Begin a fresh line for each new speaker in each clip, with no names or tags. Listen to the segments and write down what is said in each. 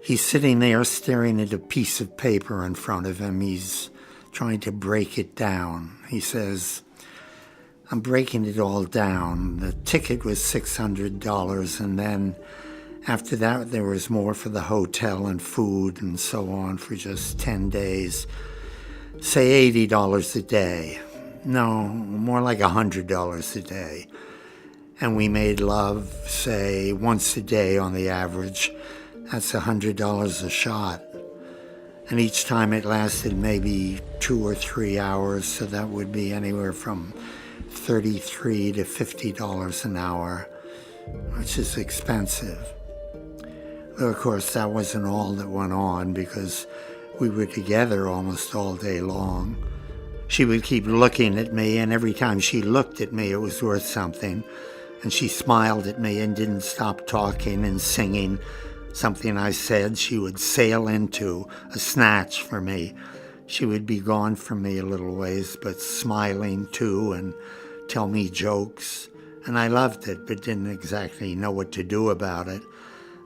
He's sitting there staring at a piece of paper in front of him. He's trying to break it down. He says, I'm breaking it all down. The ticket was $600, and then after that there was more for the hotel and food and so on for just 10 days. Say $80 a day. No, more like $100 a day. And we made love, say, once a day on the average. That's $100 a shot. And each time it lasted maybe 2 or 3 hours, so that would be anywhere from $33 to $50 an hour, which is expensive. Though, of course, that wasn't all that went on, because we were together almost all day long. She would keep looking at me, and every time she looked at me, it was worth something. And she smiled at me and didn't stop talking and singing. Something I said, she would sail into a snatch for me. She would be gone from me a little ways, but smiling too, and tell me jokes. And I loved it, but didn't exactly know what to do about it.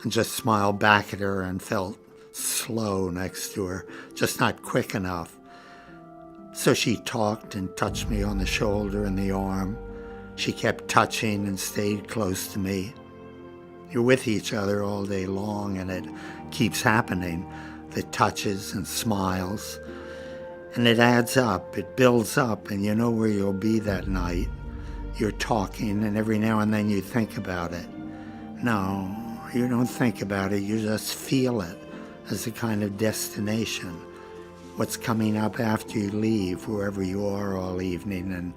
And just smiled back at her and felt slow next to her, just not quick enough. So she talked and touched me on the shoulder and the arm. She kept touching and stayed close to me. You're with each other all day long, and it keeps happening. The touches and smiles. And it adds up, it builds up, and you know where you'll be that night. You're talking, and every now and then you think about it. No, you don't think about it, you just feel it as a kind of destination. What's coming up after you leave, wherever you are all evening, and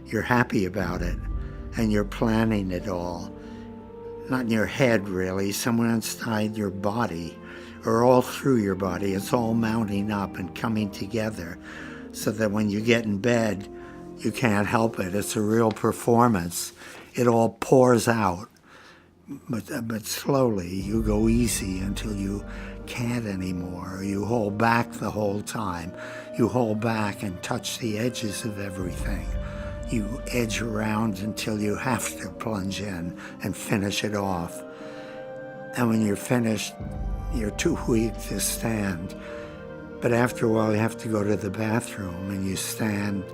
you're happy about it, and you're planning it all. Not in your head, really, somewhere inside your body, or all through your body. It's all mounting up and coming together, so that when you get in bed, you can't help it. It's a real performance. It all pours out. But slowly, you go easy until you can't anymore. You hold back the whole time. You hold back and touch the edges of everything. You edge around until you have to plunge in and finish it off. And when you're finished, you're too weak to stand. But after a while, you have to go to the bathroom, and you stand,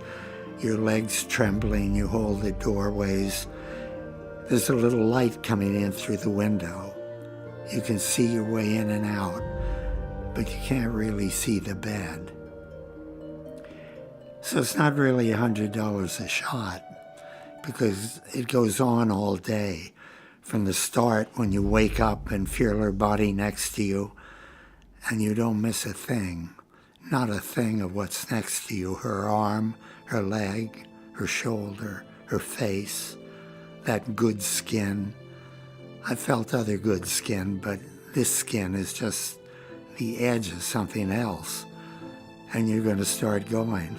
your legs trembling, you hold the doorways. There's a little light coming in through the window. You can see your way in and out, but you can't really see the bed. So it's not really $100 a shot, because it goes on all day. From the start, when you wake up and feel her body next to you, and you don't miss a thing, not a thing of what's next to you, her arm, her leg, her shoulder, her face, that good skin. I felt other good skin, but this skin is just the edge of something else, and you're going to start going.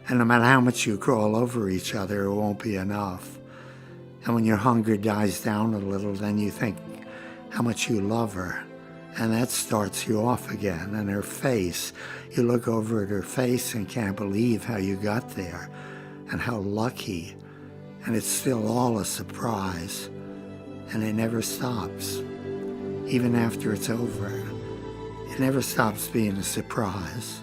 And no matter how much you crawl over each other, it won't be enough. And when your hunger dies down a little, then you think how much you love her. And that starts you off again. And her face, you look over at her face and can't believe how you got there and how lucky. And it's still all a surprise. And it never stops. Even after it's over, it never stops being a surprise.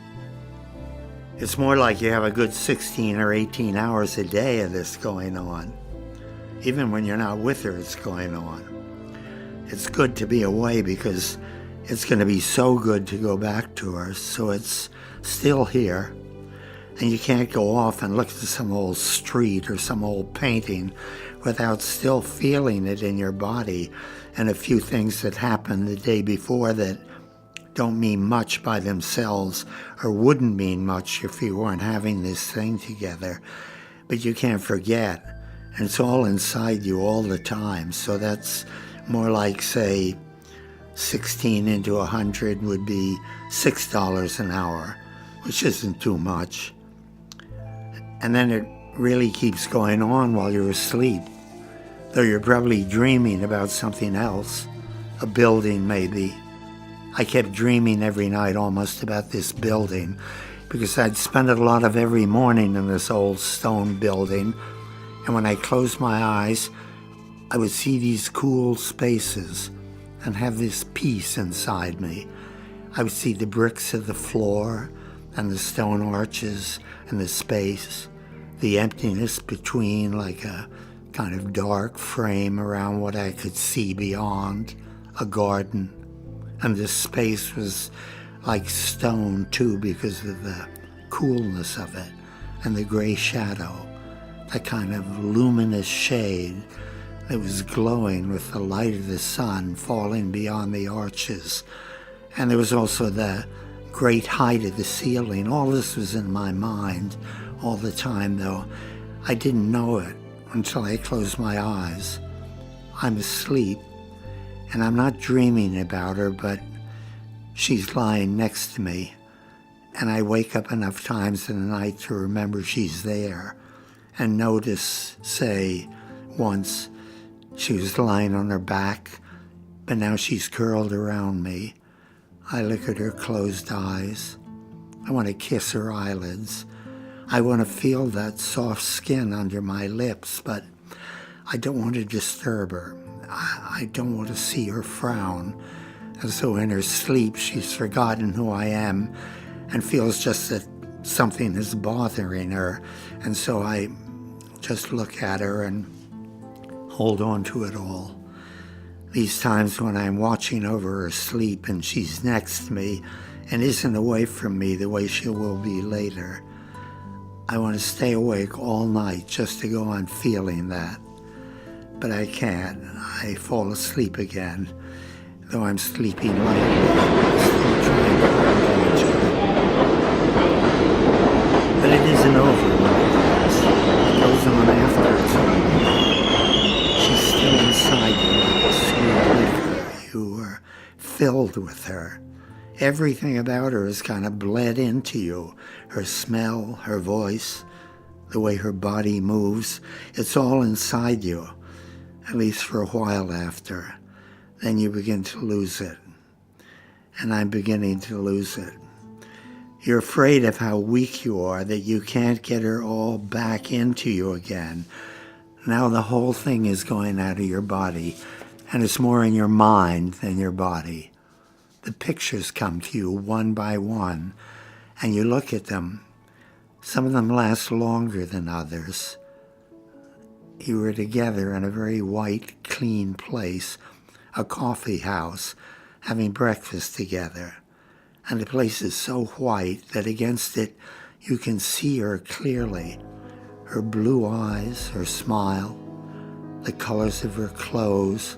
It's more like you have a good 16 or 18 hours a day of this going on. Even when you're not with her, it's going on. It's good to be away because it's going to be so good to go back to her, so it's still here. And you can't go off and look at some old street or some old painting without still feeling it in your body, and a few things that happened the day before that don't mean much by themselves or wouldn't mean much if you weren't having this thing together. But you can't forget, and it's all inside you all the time. So that's more like, say, 16 into 100 would be $6 an hour, which isn't too much. And then it really keeps going on while you're asleep, though you're probably dreaming about something else, a building maybe. I kept dreaming every night almost about this building, because I'd spend a lot of every morning in this old stone building, and when I closed my eyes, I would see these cool spaces, and have this peace inside me. I would see the bricks of the floor and the stone arches and the space, the emptiness between, like a kind of dark frame around what I could see beyond, a garden. And this space was like stone too, because of the coolness of it and the gray shadow, that kind of luminous shade that was glowing with the light of the sun falling beyond the arches. And there was also the great height of the ceiling. All this was in my mind all the time, though I didn't know it until I closed my eyes. I'm asleep, and I'm not dreaming about her, but she's lying next to me, and I wake up enough times in the night to remember she's there and notice, say, once she was lying on her back, but now she's curled around me. I look at her closed eyes. I want to kiss her eyelids. I want to feel that soft skin under my lips, but I don't want to disturb her. I don't want to see her frown, as though in her sleep she's forgotten who I am and feels just that something is bothering her. And so I just look at her and hold on to it all. These times when I'm watching over her sleep and she's next to me and isn't away from me the way she will be later, I want to stay awake all night just to go on feeling that. But I can't. I fall asleep again, though I'm sleeping lightly, still trying to hold on to it. But it isn't over when it does. It goes on after it's over. She's still inside you like a sweet liquor. You are filled with her. Everything about her is kind of bled into you. Her smell, her voice, the way her body moves, it's all inside you, at least for a while after. Then you begin to lose it. And I'm beginning to lose it. You're afraid of how weak you are, that you can't get her all back into you again. Now the whole thing is going out of your body, and it's more in your mind than your body. The pictures come to you one by one, and you look at them. Some of them last longer than others. You were together in a very white, clean place, a coffee house, having breakfast together. And the place is so white that against it you can see her clearly. Her blue eyes, her smile, the colors of her clothes,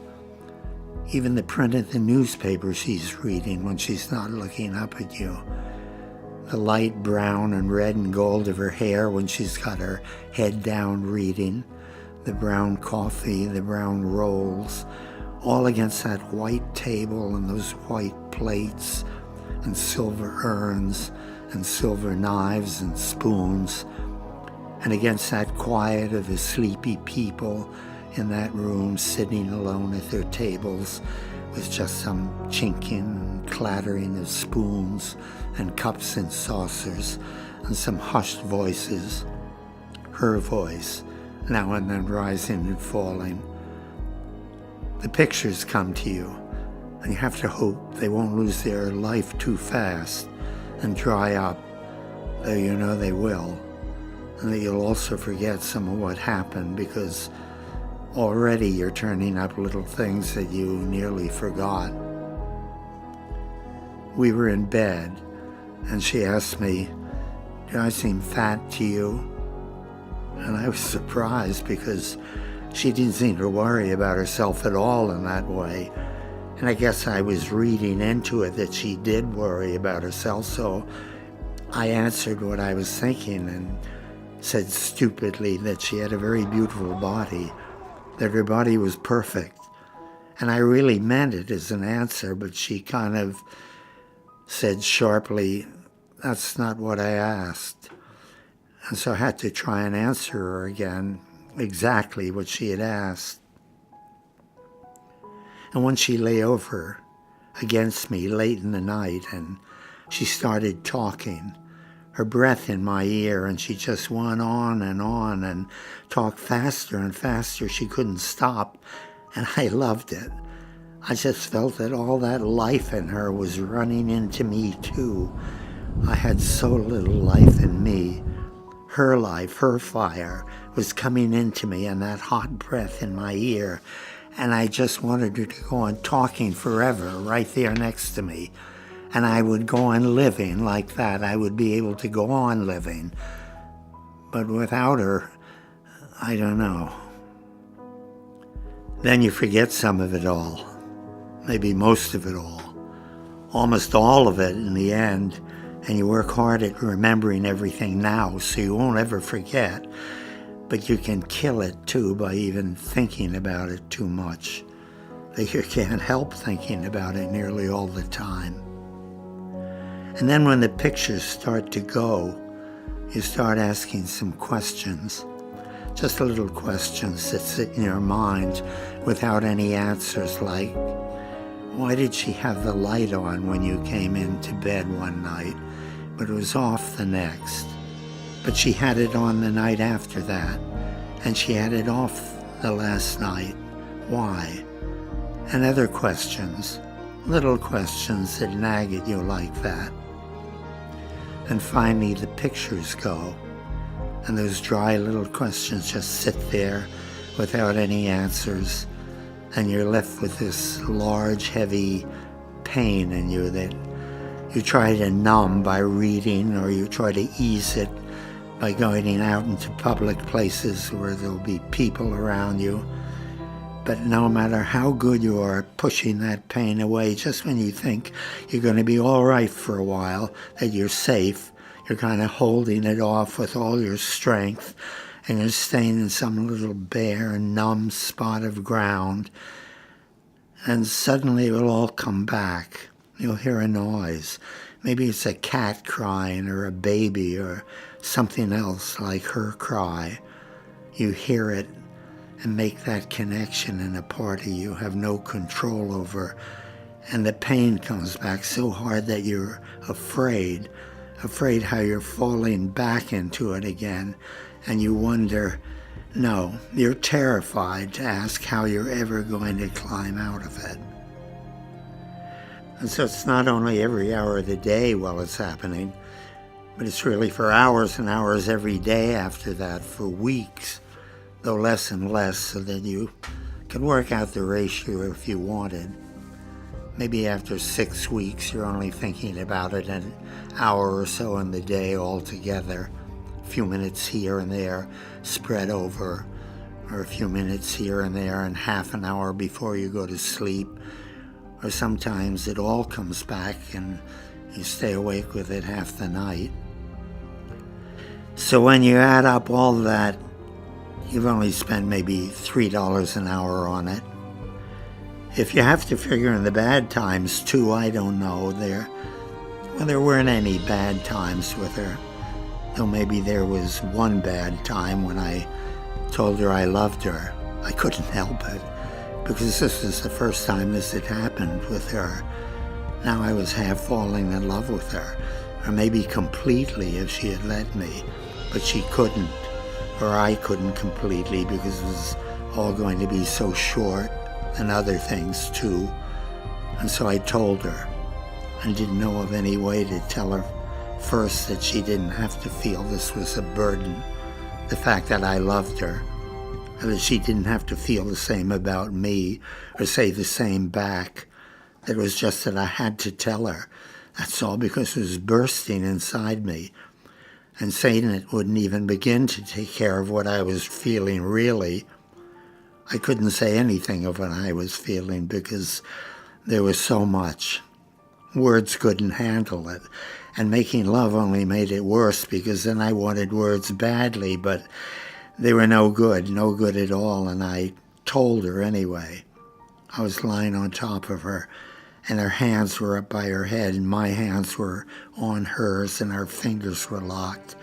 even the print of the newspaper she's reading when she's not looking up at you. The light brown and red and gold of her hair when she's got her head down reading. The brown coffee, the brown rolls, all against that white table and those white plates and silver urns and silver knives and spoons. And against that quiet of the sleepy people in that room sitting alone at their tables with just some chinking and clattering of spoons and cups and saucers and some hushed voices, her voice now and then rising and falling. The pictures come to you, and you have to hope they won't lose their life too fast and dry up, though you know they will, and that you'll also forget some of what happened, because already you're turning up little things that you nearly forgot. We were in bed, and she asked me, "Do I seem fat to you?" And I was surprised, because she didn't seem to worry about herself at all in that way. And I guess I was reading into it that she did worry about herself, so I answered what I was thinking and said stupidly that she had a very beautiful body, that her body was perfect. And I really meant it as an answer, but she kind of said sharply, "That's not what I asked." And so I had to try and answer her again exactly what she had asked. And when she lay over against me late in the night and she started talking, her breath in my ear, and she just went on and talked faster and faster. She couldn't stop, and I loved it. I just felt that all that life in her was running into me too. I had so little life in me. Her life, her fire, was coming into me, and that hot breath in my ear, and I just wanted her to go on talking forever right there next to me. And I would go on living like that. I would be able to go on living. But without her, I don't know. Then you forget some of it all. Maybe most of it all. Almost all of it in the end. And you work hard at remembering everything now so you won't ever forget. But you can kill it too by even thinking about it too much. You can't help thinking about it nearly all the time. And then when the pictures start to go, you start asking some questions. Just little questions that sit in your mind without any answers, like, why did she have the light on when you came into bed one night, but it was off the next? But she had it on the night after that, and she had it off the last night. Why? And other questions, little questions that nag at you like that. And finally the pictures go, and those dry little questions just sit there without any answers, and you're left with this large, heavy pain in you that you try to numb by reading, or you try to ease it by going out into public places where there'll be people around you. But no matter how good you are at pushing that pain away, just when you think you're going to be all right for a while, that you're safe, you're kind of holding it off with all your strength, and you're staying in some little bare, numb spot of ground, and suddenly it will all come back. You'll hear a noise. Maybe it's a cat crying, or a baby, or something else like her cry. You hear it and make that connection in a part of you have no control over, and the pain comes back so hard that you're afraid how you're falling back into it again, and you wonder, no, you're terrified to ask how you're ever going to climb out of it. And so it's not only every hour of the day while it's happening, but it's really for hours and hours every day after that, for weeks, though less and less, so that you can work out the ratio if you wanted. Maybe after 6 weeks, you're only thinking about it an hour or so in the day altogether. A few minutes here and there spread over, or a few minutes here and there and half an hour before you go to sleep. Or sometimes it all comes back and you stay awake with it half the night. So when you add up all that, you've only spent maybe $3 an hour on it. If you have to figure in the bad times too, I don't know. There weren't any bad times with her. Though maybe there was one bad time when I told her I loved her. I couldn't help it, because this was the first time this had happened with her. Now I was half falling in love with her, or maybe completely if she had let me. But she couldn't, or I couldn't completely, because it was all going to be so short, and other things too. And so I told her, and didn't know of any way to tell her first that she didn't have to feel this was a burden, the fact that I loved her, and that she didn't have to feel the same about me, or say the same back. It was just that I had to tell her. That's all, because it was bursting inside me. And saying it wouldn't even begin to take care of what I was feeling really. I couldn't say anything of what I was feeling because there was so much. Words couldn't handle it. And making love only made it worse, because then I wanted words badly, but they were no good at all, and I told her anyway. I was lying on top of her, and her hands were up by her head, and my hands were on hers, and our fingers were locked.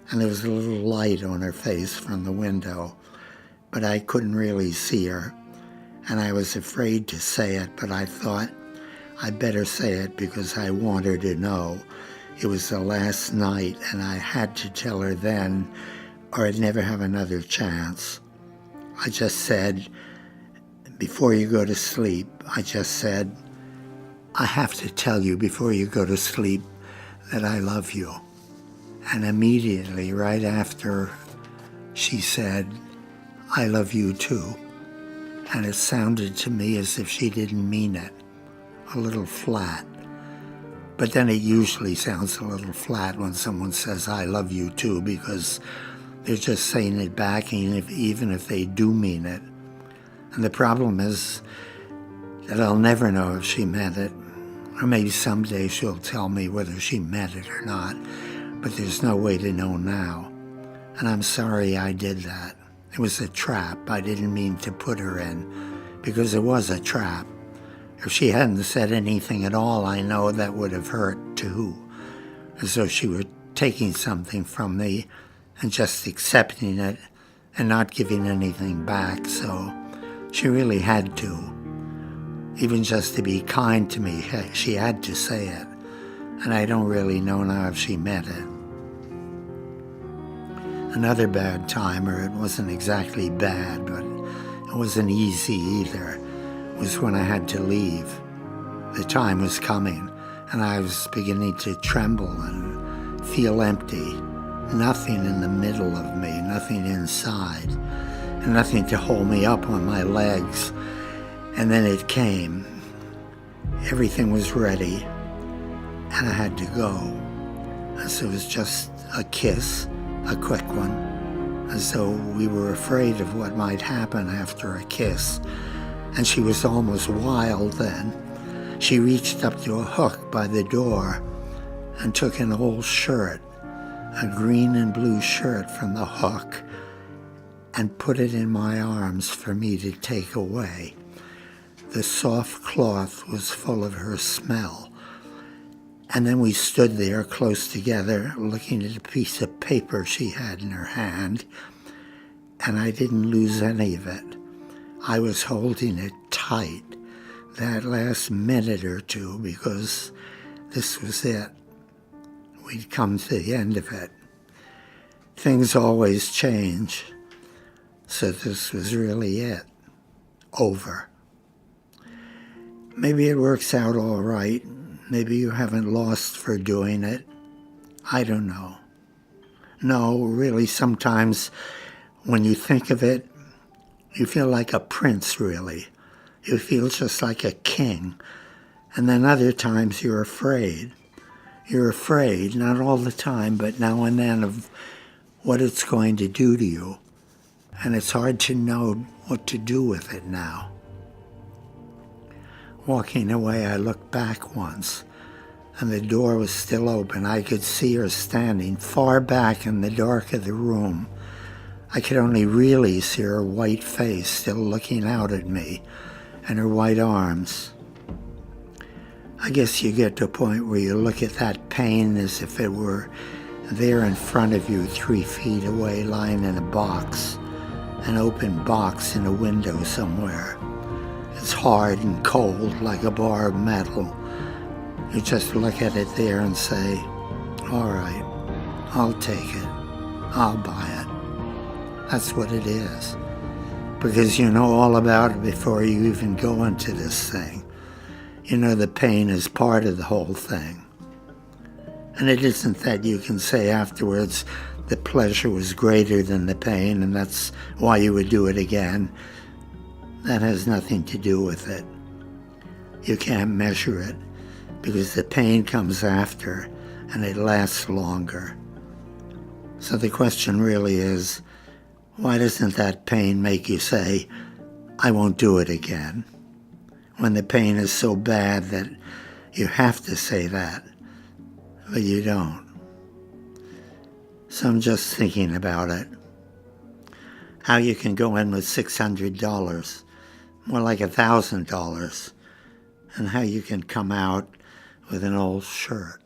And there was a little light on her face from the window, but I couldn't really see her, and I was afraid to say it, but I thought I'd better say it because I want her to know. It was the last night, and I had to tell her then, or I'd never have another chance. I just said, before you go to sleep, I just said, I have to tell you before you go to sleep that I love you. And immediately, right after, she said, I love you too. And it sounded to me as if she didn't mean it, a little flat. But then it usually sounds a little flat when someone says, I love you too, because they're just saying it back, even if they do mean it. And the problem is that I'll never know if she meant it. Or maybe someday she'll tell me whether she meant it or not. But there's no way to know now. And I'm sorry I did that. It was a trap I didn't mean to put her in, because it was a trap. If she hadn't said anything at all, I know that would have hurt too. As though she were taking something from me and just accepting it and not giving anything back. So she really had to. Even just to be kind to me, she had to say it. And I don't really know now if she meant it. Another bad time, or it wasn't exactly bad, but it wasn't easy either, was when I had to leave. The time was coming, and I was beginning to tremble and feel empty. Nothing in the middle of me, nothing inside, and nothing to hold me up on my legs. And then it came. Everything was ready, and I had to go. And so it was just a kiss, a quick one, as though we were afraid of what might happen after a kiss. And she was almost wild then. She reached up to a hook by the door and took an old shirt, a green and blue shirt from the hook, and put it in my arms for me to take away. The soft cloth was full of her smell. And then we stood there close together, looking at a piece of paper she had in her hand, and I didn't lose any of it. I was holding it tight that last minute or two, because this was it. We'd come to the end of it. Things always change, so this was really it. Over. Maybe it works out all right. Maybe you haven't lost for doing it. I don't know. No, really, sometimes when you think of it, you feel like a prince, really. You feel just like a king. And then other times you're afraid. You're afraid, not all the time, but now and then, of what it's going to do to you. And it's hard to know what to do with it now. Walking away, I looked back once, and the door was still open. I could see her standing far back in the dark of the room. I could only really see her white face still looking out at me, and her white arms. I guess you get to a point where you look at that pain as if it were there in front of you, 3 feet away, lying in a box, an open box in a window somewhere. It's hard and cold like a bar of metal. You just look at it there and say, all right, I'll take it. I'll buy it. That's what it is. Because you know all about it before you even go into this thing. You know the pain is part of the whole thing. And it isn't that you can say afterwards the pleasure was greater than the pain and that's why you would do it again. That has nothing to do with it. You can't measure it because the pain comes after and it lasts longer. So the question really is, why doesn't that pain make you say, I won't do it again? When the pain is so bad that you have to say that, but you don't. So I'm just thinking about it. How you can go in with $600, more like $1,000, and how you can come out with an old shirt.